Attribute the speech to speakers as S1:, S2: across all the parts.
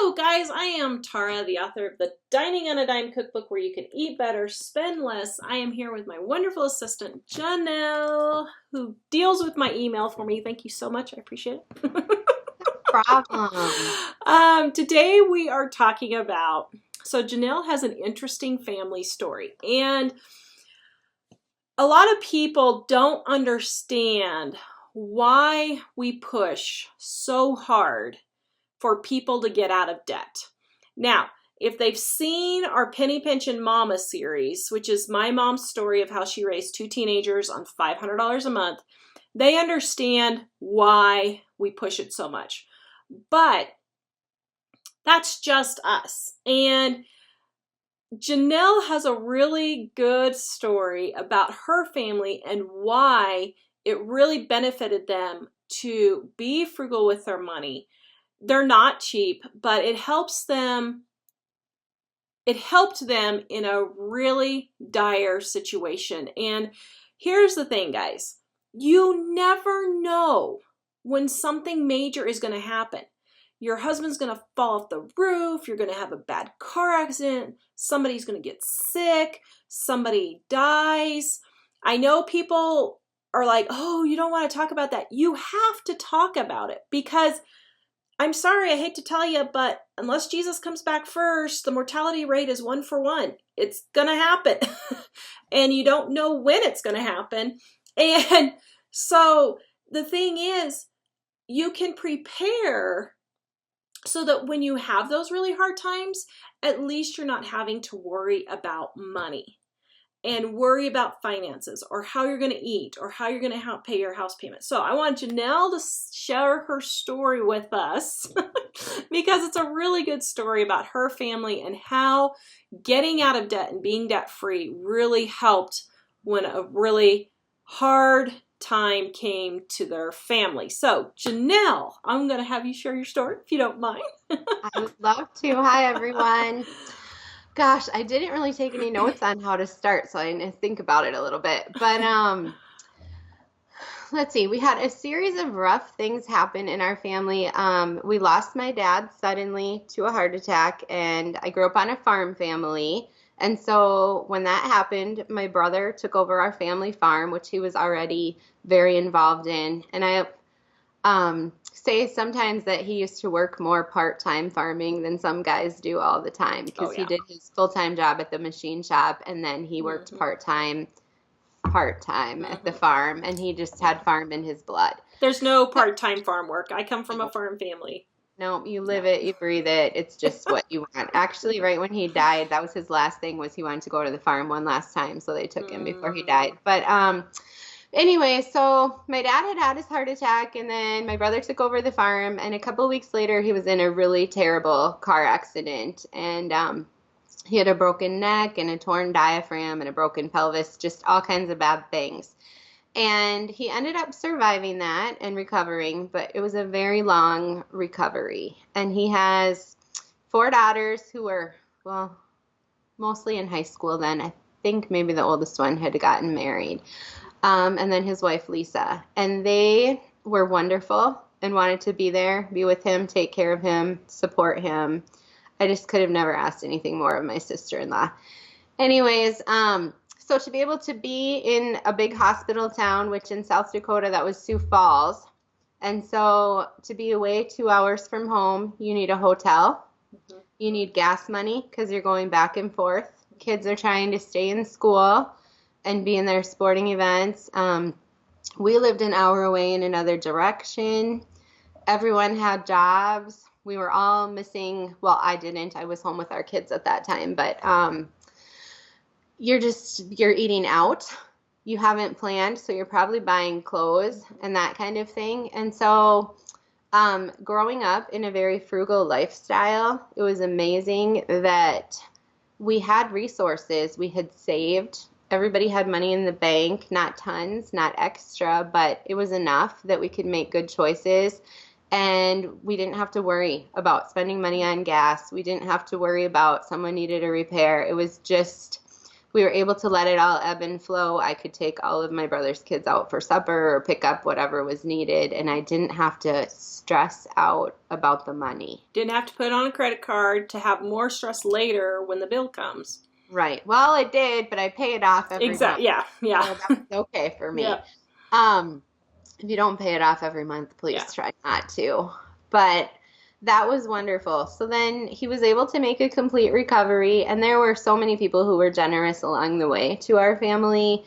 S1: Hello, guys. I am Tara, the author of the Dining on a Dime cookbook where you can eat better, spend less. I am here with my wonderful assistant, Janelle, who deals with my email for me. Thank you so much. I appreciate it.
S2: Problem.
S1: Today we are talking about, so Janelle has an interesting family story, and a lot of people don't understand why we push so hard for people to get out of debt. Now, if they've seen our Penny Pension Mama series, which is my mom's story of how she raised two teenagers on $500 a month, they understand why we push it so much. But that's just us. And Janelle has a really good story about her family and why it really benefited them to be frugal with their money. They're not cheap, but it helps them. It helped them in a really dire situation. And here's the thing, guys. You never know when something major is going to happen. Your husband's going to fall off the roof. You're going to have a bad car accident. Somebody's going to get sick. Somebody dies. I know people are like, oh, you don't want to talk about that. You have to talk about it because I'm sorry, I hate to tell you, but unless Jesus comes back first, the mortality rate is 1 for 1. It's going to happen. And you don't know when it's going to happen. And so the thing is, you can prepare so that when you have those really hard times, at least you're not having to worry about money and worry about finances or how you're going to eat or how you're going to pay your house payment. So I want Janelle to share her story with us because it's a really good story about her family and how getting out of debt and being debt free really helped when a really hard time came to their family. So Janelle, I'm going to have you share your story if you don't mind.
S2: I would love to. Hi, everyone. Gosh, I didn't really take any notes on how to start, so I didn't think about it a little bit. But let's see. We had a series of rough things happen in our family. We lost my dad suddenly to a heart attack, and I grew up on a farm family. And so when that happened, my brother took over our family farm, which he was already very involved in. And I say sometimes that he used to work more part-time farming than some guys do all the time because he did his full-time job at the machine shop and then he worked part-time at the farm, and he just had farm in his blood.
S1: There's no part-time farm work. I come from a farm family.
S2: No, you live it, you breathe it. It's just what you want. Actually, right when he died, that was his last thing, was he wanted to go to the farm one last time, so they took him before he died. But anyway, so my dad had his heart attack, and then my brother took over the farm, and a couple of weeks later, he was in a really terrible car accident, and he had a broken neck and a torn diaphragm and a broken pelvis, just all kinds of bad things. And he ended up surviving that and recovering, but it was a very long recovery. And he has 4 daughters who were, well, mostly in high school then. I think maybe the oldest one had gotten married. And then his wife, Lisa. And they were wonderful and wanted to be there, be with him, take care of him, support him. I just could have never asked anything more of my sister-in-law. Anyways, so to be able to be in a big hospital town, which in South Dakota, that was Sioux Falls. And so to be away 2 hours from home, you need a hotel. Mm-hmm. You need gas money because you're going back and forth. Kids are trying to stay in school and be in their sporting events. We lived an hour away in another direction. Everyone had jobs. We were all missing. Well, I didn't. I was home with our kids at that time. But you're eating out. You haven't planned, so you're probably buying clothes and that kind of thing. And so growing up in a very frugal lifestyle, it was amazing that we had resources. We had saved. Everybody had money in the bank, not tons, not extra, but it was enough that we could make good choices. And we didn't have to worry about spending money on gas. We didn't have to worry about someone needed a repair. It was just we were able to let it all ebb and flow. I could take all of my brother's kids out for supper or pick up whatever was needed, and I didn't have to stress out about the money.
S1: Didn't have to put on a credit card to have more stress later when the bill comes.
S2: Right. Well, it did, but I pay it off every month.
S1: Exactly. Yeah. Yeah.
S2: So that was okay for me.
S1: Yeah.
S2: If you don't pay it off every month, please
S1: Yeah.
S2: try not to. But that was wonderful. So then he was able to make a complete recovery, and there were so many people who were generous along the way to our family.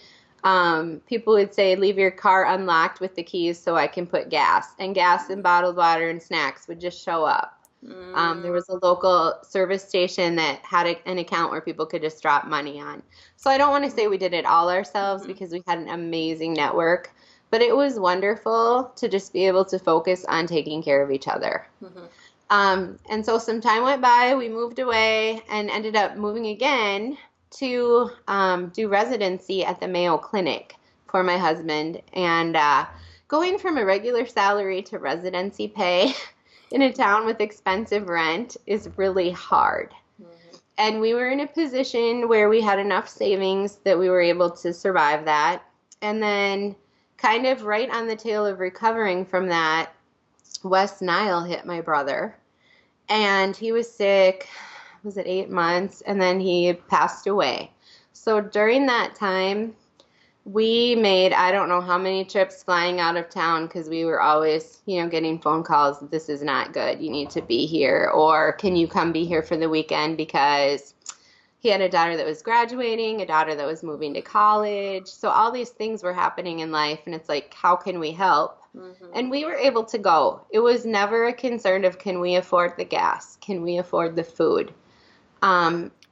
S2: People would say, leave your car unlocked with the keys so I can put gas. And gas and bottled water and snacks would just show up. There was a local service station that had an account where people could just drop money on. So I don't want to say we did it all ourselves because we had an amazing network, but it was wonderful to just be able to focus on taking care of each other. And so some time went by, we moved away and ended up moving again to do residency at the Mayo Clinic for my husband. And going from a regular salary to residency pay in a town with expensive rent is really hard. And we were in a position where we had enough savings that we were able to survive that. And then kind of right on the tail of recovering from that, West Nile hit my brother. And he was sick, was it 8 months? And then he passed away. So during that time, we made, I don't know how many trips flying out of town because we were always, getting phone calls. This is not good. You need to be here. Or can you come be here for the weekend? Because he had a daughter that was graduating, a daughter that was moving to college. So all these things were happening in life. And it's like, how can we help? And we were able to go. It was never a concern of, can we afford the gas? Can we afford the food?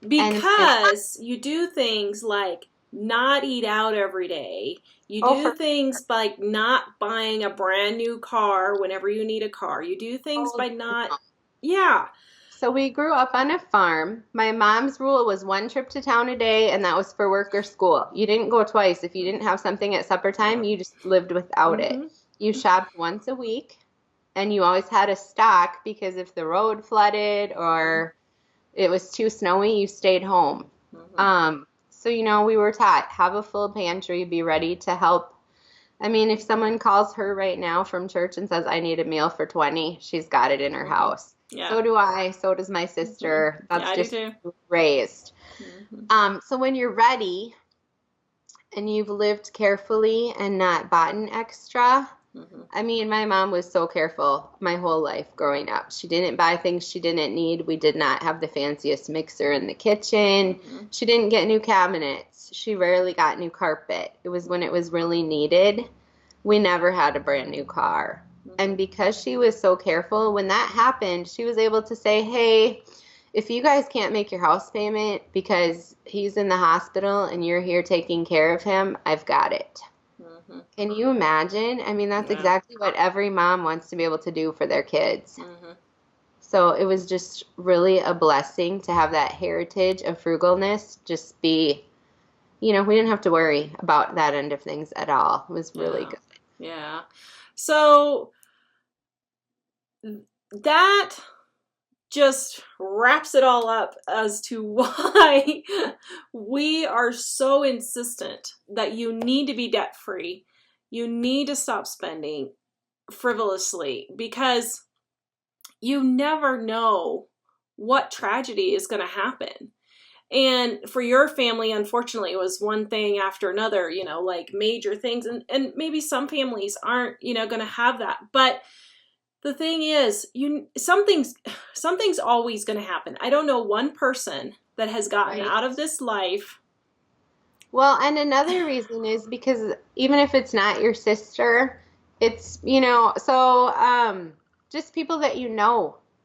S1: Because you do things like not eat out every day. You do things like not buying a brand new car whenever you need a car. You do things by not, yeah.
S2: So we grew up on a farm. My mom's rule was 1 trip to town a day, and that was for work or school. You didn't go twice. If you didn't have something at supper time, you just lived without it. You shopped once a week, and you always had a stock because if the road flooded or it was too snowy, you stayed home. So, we were taught, have a full pantry, be ready to help. I mean, if someone calls her right now from church and says, I need a meal for 20, she's got it in her house. Yeah. So do I. So does my sister. That's just raised. So when you're ready and you've lived carefully and not bought an extra, I mean, my mom was so careful my whole life growing up. She didn't buy things she didn't need. We did not have the fanciest mixer in the kitchen. She didn't get new cabinets. She rarely got new carpet. It was when it was really needed. We never had a brand new car. And because she was so careful, when that happened, she was able to say, hey, if you guys can't make your house payment because he's in the hospital and you're here taking care of him, I've got it. Can you imagine? I mean, that's exactly what every mom wants to be able to do for their kids. So it was just really a blessing to have that heritage of frugalness just be, we didn't have to worry about that end of things at all. It was really good.
S1: Yeah. So that just wraps it all up as to why we are so insistent that you need to be debt free. You need to stop spending frivolously because you never know what tragedy is going to happen. And for your family, unfortunately, it was one thing after another, like major things. And maybe some families aren't, going to have that. But the thing is, something's always going to happen. I don't know one person that has gotten out of this life.
S2: Well, and another reason is because even if it's not your sister, it's, just people that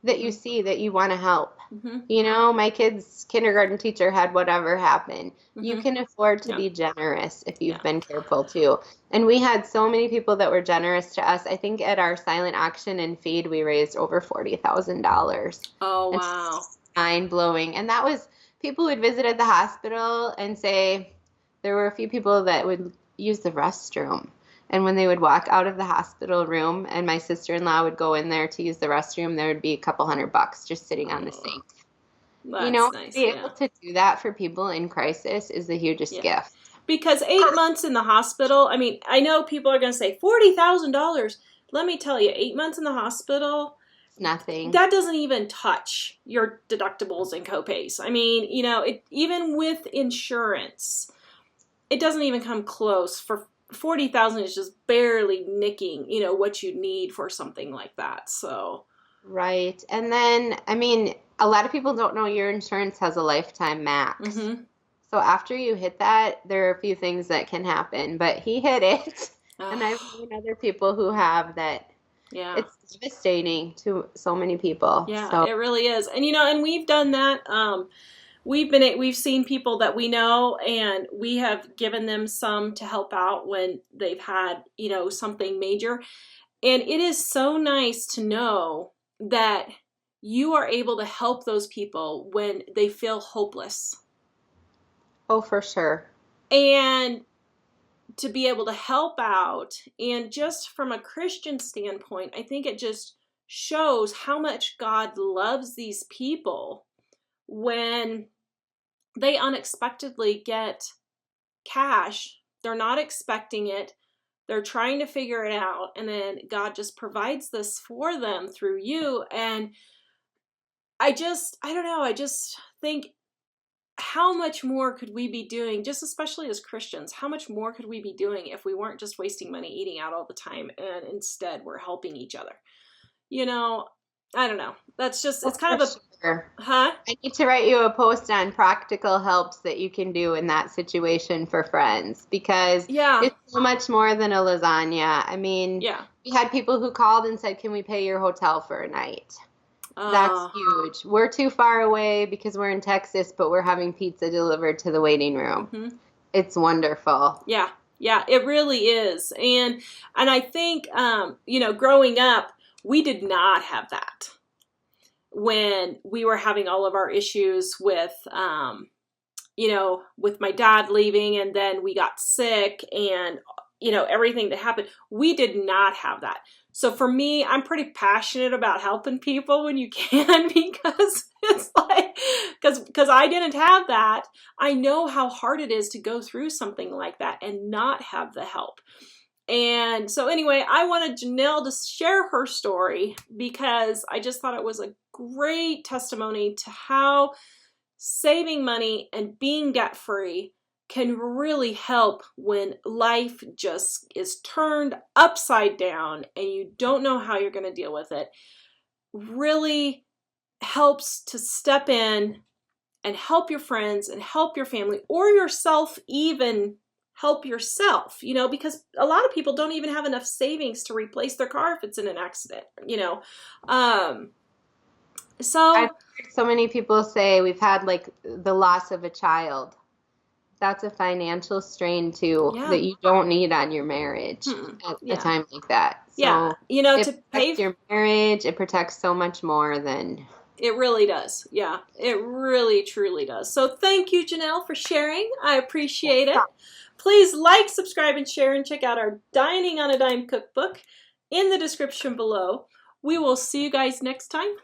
S2: that you see, that you want to help. My kid's kindergarten teacher had whatever happen. You can afford to be generous if you've been careful too. And we had so many people that were generous to us. I think at our silent auction and feed, we raised over $40,000.
S1: Oh, wow.
S2: Mind blowing. And that was people would visit at the hospital and say there were a few people that would use the restroom. And when they would walk out of the hospital room and my sister-in-law would go in there to use the restroom, there would be a couple $100 just sitting on the sink.
S1: That's
S2: To
S1: nice.
S2: be
S1: Yeah.
S2: able to do that for people in crisis is the hugest
S1: Yeah.
S2: gift.
S1: Because 8 months in the hospital, I mean, I know people are going to say $40,000. Let me tell you, 8 months in the hospital,
S2: It's nothing.
S1: that doesn't even touch your deductibles and copays. I mean, even with insurance, it doesn't even come close. For 40,000 is just barely nicking, what you need for something like that. So,
S2: Right. And then, I mean, a lot of people don't know your insurance has a lifetime max.
S1: mm-hmm.
S2: So after you hit that, there are a few things that can happen. But he hit it, and I've known other people who have that.
S1: Yeah.
S2: It's devastating to so many people.
S1: Yeah,
S2: So
S1: it really is. And and we've done that. We've seen people that we know, and we have given them some to help out when they've had, something major. And it is so nice to know that you are able to help those people when they feel hopeless.
S2: oh, for sure.
S1: And to be able to help out, and just from a Christian standpoint, I think it just shows how much God loves these people when they unexpectedly get cash. They're not expecting it. They're trying to figure it out. And then God just provides this for them through you. And I don't know, I just think, how much more could we be doing, just especially as Christians, how much more could we be doing if we weren't just wasting money eating out all the time, and instead we're helping each other? I don't know. That's just, it's kind of a,
S2: Sure.
S1: huh?
S2: I need to write you a post on practical helps that you can do in that situation for friends, because
S1: Yeah.
S2: it's so much more than a lasagna. I mean,
S1: Yeah.
S2: we had people who called and said, "Can we pay your hotel for a night?" That's huge. We're too far away because we're in Texas, but we're having pizza delivered to the waiting room.
S1: Mm-hmm.
S2: It's wonderful.
S1: Yeah. Yeah, it really is. And I think, growing up, we did not have that when we were having all of our issues with, with my dad leaving, and then we got sick, and, everything that happened. We did not have that. So for me, I'm pretty passionate about helping people when you can, because it's like, because I didn't have that. I know how hard it is to go through something like that and not have the help. And so anyway, I wanted Janelle to share her story because I just thought it was a great testimony to how saving money and being debt-free can really help when life just is turned upside down and you don't know how you're going to deal with it. Really helps to step in and help your friends and help your family, or yourself, even help yourself, because a lot of people don't even have enough savings to replace their car if it's in an accident, so
S2: I've heard so many people say we've had like the loss of a child. That's a financial strain too, that you don't need on your marriage at a time like that. So
S1: it
S2: to protect your marriage, it protects so much more than.
S1: It really does. Yeah, it really, truly does. So thank you, Janelle, for sharing. I appreciate it. Please like, subscribe, and share, and check out our Dining on a Dime cookbook in the description below. We will see you guys next time.